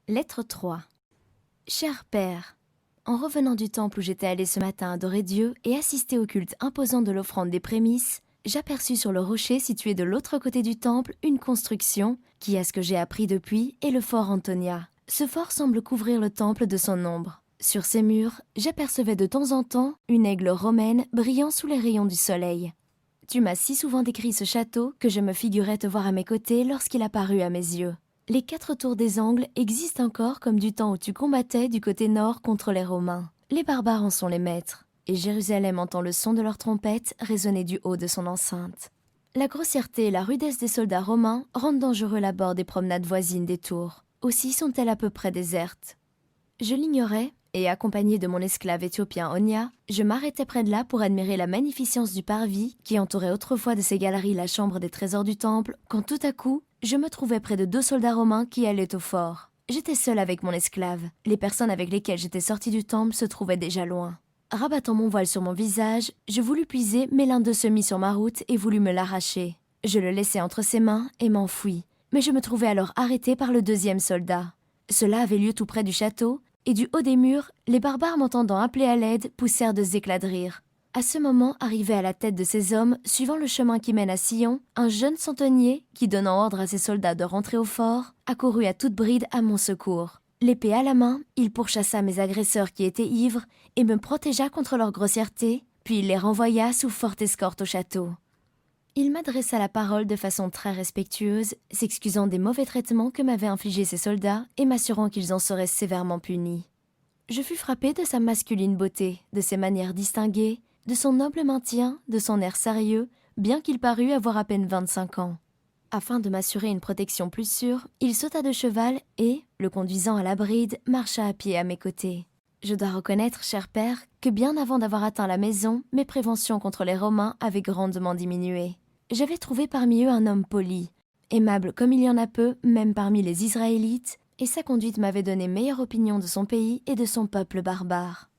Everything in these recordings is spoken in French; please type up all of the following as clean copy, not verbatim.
Lettre 3. Cher Père, en revenant du temple où j'étais allé ce matin adorer Dieu et assister au culte imposant de l'offrande des prémices, j'aperçus sur le rocher situé de l'autre côté du temple une construction qui, à ce que j'ai appris depuis, est le fort Antonia. Ce fort semble couvrir le temple de son ombre. Sur ses murs, j'apercevais de temps en temps une aigle romaine brillant sous les rayons du soleil. Tu m'as si souvent décrit ce château que je me figurais te voir à mes côtés lorsqu'il apparut à mes yeux. Les 4 tours des angles existent encore comme du temps où tu combattais du côté nord contre les Romains. Les barbares en sont les maîtres, et Jérusalem entend le son de leurs trompettes résonner du haut de son enceinte. La grossièreté et la rudesse des soldats romains rendent dangereux l'abord des promenades voisines des tours. Aussi sont-elles à peu près désertes. Je l'ignorais, et accompagné de mon esclave éthiopien Onia, je m'arrêtais près de là pour admirer la magnificence du parvis qui entourait autrefois de ses galeries la chambre des trésors du temple, quand tout à coup, je me trouvais près de 2 soldats romains qui allaient au fort. J'étais seule avec mon esclave. Les personnes avec lesquelles j'étais sortie du temple se trouvaient déjà loin. Rabattant mon voile sur mon visage, je voulus puiser, mais l'un d'eux se mit sur ma route et voulut me l'arracher. Je le laissai entre ses mains et m'enfuis. Mais je me trouvai alors arrêtée par le 2e soldat. Cela avait lieu tout près du château, et du haut des murs, les barbares m'entendant appeler à l'aide poussèrent des éclats de rire. À ce moment arrivait à la tête de ces hommes, suivant le chemin qui mène à Sion, un jeune centenier qui, donnant ordre à ses soldats de rentrer au fort, accourut à toute bride à mon secours. L'épée à la main, il pourchassa mes agresseurs qui étaient ivres et me protégea contre leur grossièreté, puis il les renvoya sous forte escorte au château. Il m'adressa la parole de façon très respectueuse, s'excusant des mauvais traitements que m'avaient infligés ses soldats et m'assurant qu'ils en seraient sévèrement punis. Je fus frappée de sa masculine beauté, de ses manières distinguées, de son noble maintien, de son air sérieux, bien qu'il parût avoir à peine 25 ans. Afin de m'assurer une protection plus sûre, il sauta de cheval et, le conduisant à la bride, marcha à pied à mes côtés. Je dois reconnaître, cher père, que bien avant d'avoir atteint la maison, mes préventions contre les Romains avaient grandement diminué. J'avais trouvé parmi eux un homme poli, aimable comme il y en a peu, même parmi les Israélites, et sa conduite m'avait donné meilleure opinion de son pays et de son peuple barbare.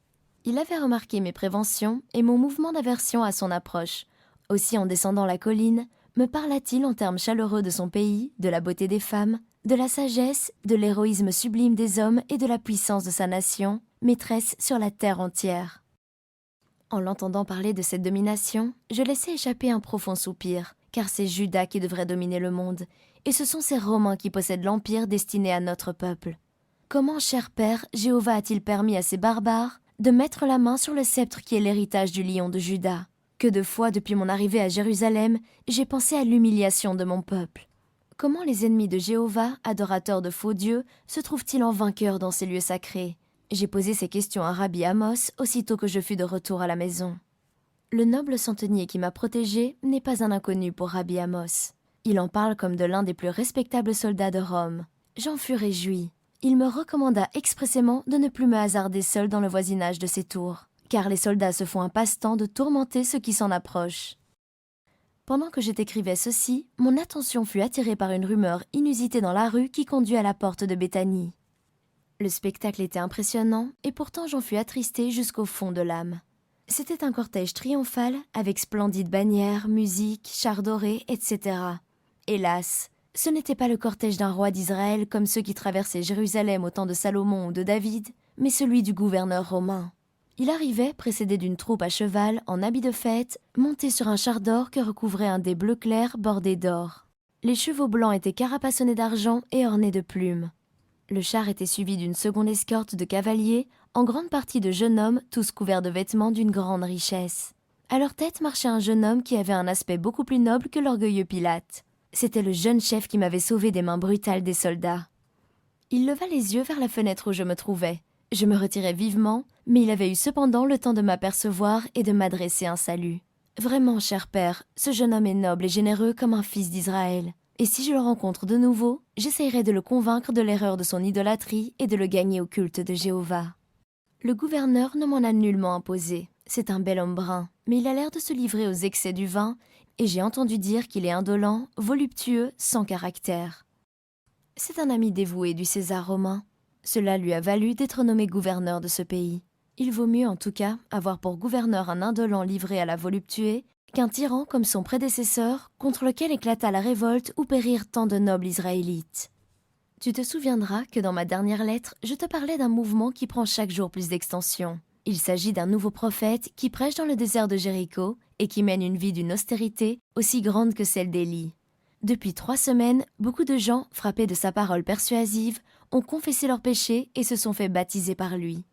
Il avait remarqué mes préventions et mon mouvement d'aversion à son approche. Aussi, en descendant la colline, me parla-t-il en termes chaleureux de son pays, de la beauté des femmes, de la sagesse, de l'héroïsme sublime des hommes et de la puissance de sa nation, maîtresse sur la terre entière. En l'entendant parler de cette domination, je laissai échapper un profond soupir, car c'est Juda qui devrait dominer le monde, et ce sont ces Romains qui possèdent l'empire destiné à notre peuple. Comment, cher père, Jéhovah a-t-il permis à ces barbares de mettre la main sur le sceptre qui est l'héritage du lion de Juda? Que de fois, depuis mon arrivée à Jérusalem, j'ai pensé à l'humiliation de mon peuple. Comment les ennemis de Jéhovah, adorateurs de faux dieux, se trouvent-ils en vainqueurs dans ces lieux sacrés? J'ai posé ces questions à Rabbi Amos aussitôt que je fus de retour à la maison. Le noble centenier qui m'a protégé n'est pas un inconnu pour Rabbi Amos. Il en parle comme de l'un des plus respectables soldats de Rome. J'en fus réjoui. Il me recommanda expressément de ne plus me hasarder seul dans le voisinage de ces tours, car les soldats se font un passe-temps de tourmenter ceux qui s'en approchent. Pendant que je t'écrivais ceci, mon attention fut attirée par une rumeur inusitée dans la rue qui conduit à la porte de Béthanie. Le spectacle était impressionnant, et pourtant j'en fus attristée jusqu'au fond de l'âme. C'était un cortège triomphal, avec splendides bannières, musique, chars dorés, etc. Hélas, ce n'était pas le cortège d'un roi d'Israël comme ceux qui traversaient Jérusalem au temps de Salomon ou de David, mais celui du gouverneur romain. Il arrivait, précédé d'une troupe à cheval, en habit de fête, monté sur un char d'or que recouvrait un dais bleu clair bordé d'or. Les chevaux blancs étaient carapassonnés d'argent et ornés de plumes. Le char était suivi d'une seconde escorte de cavaliers, en grande partie de jeunes hommes, tous couverts de vêtements d'une grande richesse. À leur tête marchait un jeune homme qui avait un aspect beaucoup plus noble que l'orgueilleux Pilate. C'était le jeune chef qui m'avait sauvé des mains brutales des soldats. Il leva les yeux vers la fenêtre où je me trouvais. Je me retirai vivement, mais il avait eu cependant le temps de m'apercevoir et de m'adresser un salut. Vraiment, cher père, ce jeune homme est noble et généreux comme un fils d'Israël. Et si je le rencontre de nouveau, j'essayerai de le convaincre de l'erreur de son idolâtrie et de le gagner au culte de Jéhovah. Le gouverneur ne m'en a nullement imposé. C'est un bel homme brun, mais il a l'air de se livrer aux excès du vin, et j'ai entendu dire qu'il est indolent, voluptueux, sans caractère. C'est un ami dévoué du César romain. Cela lui a valu d'être nommé gouverneur de ce pays. Il vaut mieux en tout cas avoir pour gouverneur un indolent livré à la voluptuée qu'un tyran comme son prédécesseur, contre lequel éclata la révolte où périrent tant de nobles Israélites. Tu te souviendras que dans ma dernière lettre, je te parlais d'un mouvement qui prend chaque jour plus d'extension. Il s'agit d'un nouveau prophète qui prêche dans le désert de Jéricho et qui mène une vie d'une austérité aussi grande que celle d'Élie. Depuis 3 semaines, beaucoup de gens, frappés de sa parole persuasive, ont confessé leurs péchés et se sont fait baptiser par lui.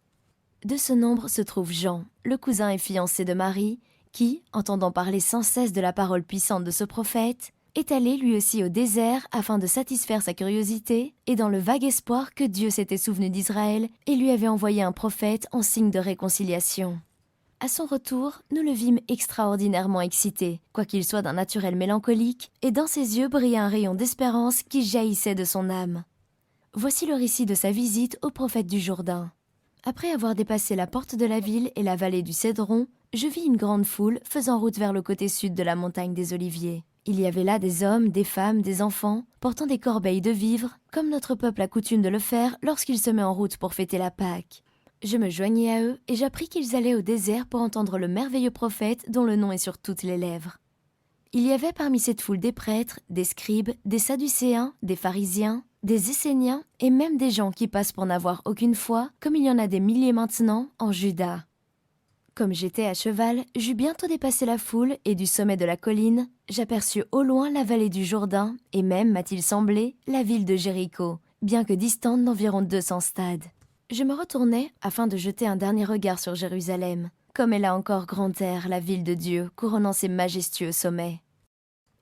De ce nombre se trouve Jean, le cousin et fiancé de Marie, qui, entendant parler sans cesse de la parole puissante de ce prophète, est allé lui aussi au désert afin de satisfaire sa curiosité et dans le vague espoir que Dieu s'était souvenu d'Israël et lui avait envoyé un prophète en signe de réconciliation. À son retour, nous le vîmes extraordinairement excité, quoiqu'il soit d'un naturel mélancolique, et dans ses yeux brillait un rayon d'espérance qui jaillissait de son âme. Voici le récit de sa visite au prophète du Jourdain. Après avoir dépassé la porte de la ville et la vallée du Cédron, je vis une grande foule faisant route vers le côté sud de la montagne des Oliviers. Il y avait là des hommes, des femmes, des enfants, portant des corbeilles de vivres, comme notre peuple a coutume de le faire lorsqu'il se met en route pour fêter la Pâque. Je me joignis à eux et j'appris qu'ils allaient au désert pour entendre le merveilleux prophète dont le nom est sur toutes les lèvres. Il y avait parmi cette foule des prêtres, des scribes, des sadducéens, des pharisiens, des esséniens et même des gens qui passent pour n'avoir aucune foi, comme il y en a des milliers maintenant en Juda. Comme j'étais à cheval, j'eus bientôt dépassé la foule et du sommet de la colline, j'aperçus au loin la vallée du Jourdain et même, m'a-t-il semblé, la ville de Jéricho, bien que distante d'environ 200 stades. Je me retournai afin de jeter un dernier regard sur Jérusalem, comme elle a encore grand air, la ville de Dieu, couronnant ses majestueux sommets.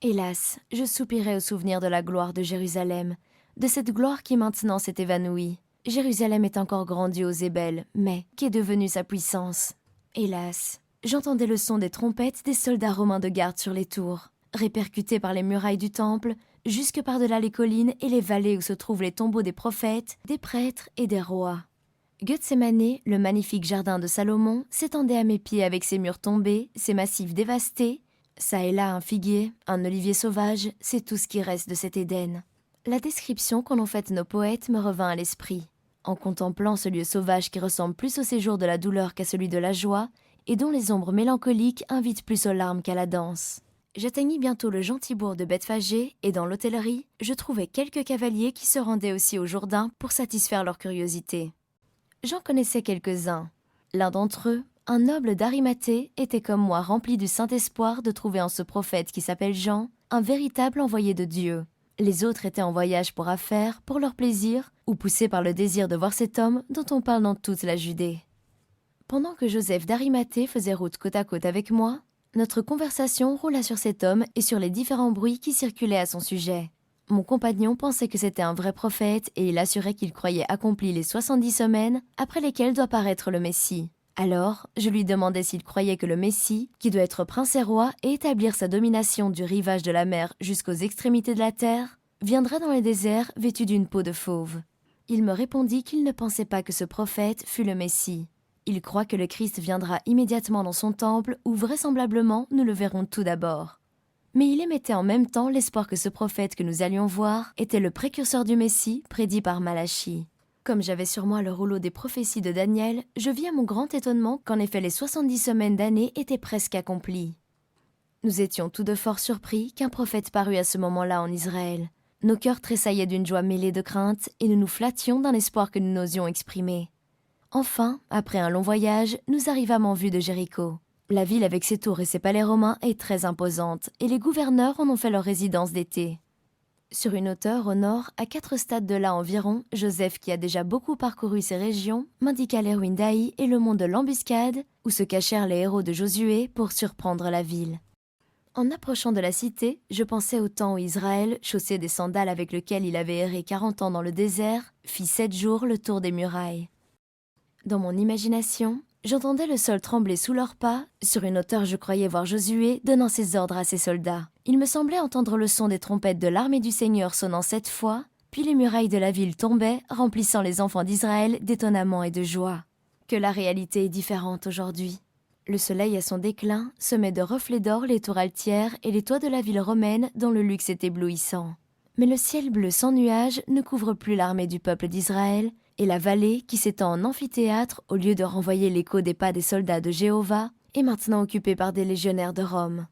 Hélas, je soupirais au souvenir de la gloire de Jérusalem, de cette gloire qui maintenant s'est évanouie. Jérusalem est encore grandiose et belle, mais qu'est devenue sa puissance ? Hélas, j'entendais le son des trompettes des soldats romains de garde sur les tours, répercutés par les murailles du temple, jusque par-delà les collines et les vallées où se trouvent les tombeaux des prophètes, des prêtres et des rois. Gethsémane, le magnifique jardin de Salomon, s'étendait à mes pieds avec ses murs tombés, ses massifs dévastés. Ça et là un figuier, un olivier sauvage, c'est tout ce qui reste de cet Éden. La description qu'en ont faite nos poètes me revint à l'esprit. En contemplant ce lieu sauvage qui ressemble plus au séjour de la douleur qu'à celui de la joie, et dont les ombres mélancoliques invitent plus aux larmes qu'à la danse. J'atteignis bientôt le gentil bourg de Bethphagée, et dans l'hôtellerie, je trouvai quelques cavaliers qui se rendaient aussi au Jourdain pour satisfaire leur curiosité. J'en connaissais quelques-uns. L'un d'entre eux, un noble d'Arimathée, était comme moi rempli du saint-espoir de trouver en ce prophète qui s'appelle Jean, un véritable envoyé de Dieu. Les autres étaient en voyage pour affaires, pour leur plaisir, ou poussés par le désir de voir cet homme dont on parle dans toute la Judée. Pendant que Joseph d'Arimathée faisait route côte à côte avec moi, notre conversation roula sur cet homme et sur les différents bruits qui circulaient à son sujet. Mon compagnon pensait que c'était un vrai prophète et il assurait qu'il croyait accompli les 70 semaines après lesquelles doit paraître le Messie. Alors, je lui demandai s'il croyait que le Messie, qui doit être prince et roi et établir sa domination du rivage de la mer jusqu'aux extrémités de la terre, viendrait dans les déserts vêtu d'une peau de fauve. Il me répondit qu'il ne pensait pas que ce prophète fût le Messie. Il croit que le Christ viendra immédiatement dans son temple où vraisemblablement nous le verrons tout d'abord. Mais il émettait en même temps l'espoir que ce prophète que nous allions voir était le précurseur du Messie prédit par Malachie. Comme j'avais sur moi le rouleau des prophéties de Daniel, je vis à mon grand étonnement qu'en effet les 70 semaines d'années étaient presque accomplies. Nous étions tous deux fort surpris qu'un prophète parût à ce moment-là en Israël. Nos cœurs tressaillaient d'une joie mêlée de crainte et nous nous flattions d'un espoir que nous n'osions exprimer. Enfin, après un long voyage, nous arrivâmes en vue de Jéricho. La ville avec ses tours et ses palais romains est très imposante et les gouverneurs en ont fait leur résidence d'été. Sur une hauteur au nord, à 4 stades de là environ, Joseph, qui a déjà beaucoup parcouru ces régions, m'indiqua les ruines d'Aï et le mont de l'Embuscade, où se cachèrent les héros de Josué pour surprendre la ville. En approchant de la cité, je pensais au temps où Israël, chaussé des sandales avec lesquelles il avait erré 40 ans dans le désert, fit 7 jours le tour des murailles. Dans mon imagination, j'entendais le sol trembler sous leurs pas. Sur une hauteur, je croyais voir Josué donnant ses ordres à ses soldats. Il me semblait entendre le son des trompettes de l'armée du Seigneur sonnant 7 fois, puis les murailles de la ville tombaient, remplissant les enfants d'Israël d'étonnement et de joie. Que la réalité est différente aujourd'hui. Le soleil à son déclin semait de reflets d'or les tours altières et les toits de la ville romaine dont le luxe est éblouissant. Mais le ciel bleu sans nuages ne couvre plus l'armée du peuple d'Israël, et la vallée, qui s'étend en amphithéâtre au lieu de renvoyer l'écho des pas des soldats de Jéhovah, est maintenant occupée par des légionnaires de Rome.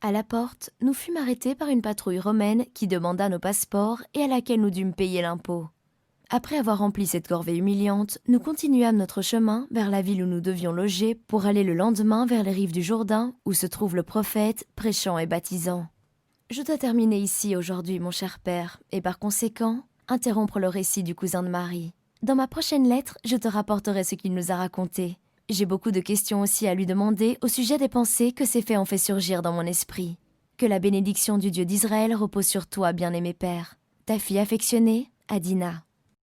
À la porte, nous fûmes arrêtés par une patrouille romaine qui demanda nos passeports et à laquelle nous dûmes payer l'impôt. Après avoir rempli cette corvée humiliante, nous continuâmes notre chemin vers la ville où nous devions loger pour aller le lendemain vers les rives du Jourdain où se trouve le prophète, prêchant et baptisant. Je dois terminer ici aujourd'hui, mon cher père, et par conséquent, interrompre le récit du cousin de Marie. Dans ma prochaine lettre, je te rapporterai ce qu'il nous a raconté. J'ai beaucoup de questions aussi à lui demander au sujet des pensées que ces faits ont fait surgir dans mon esprit. Que la bénédiction du Dieu d'Israël repose sur toi, bien-aimé père. Ta fille affectionnée, Adina.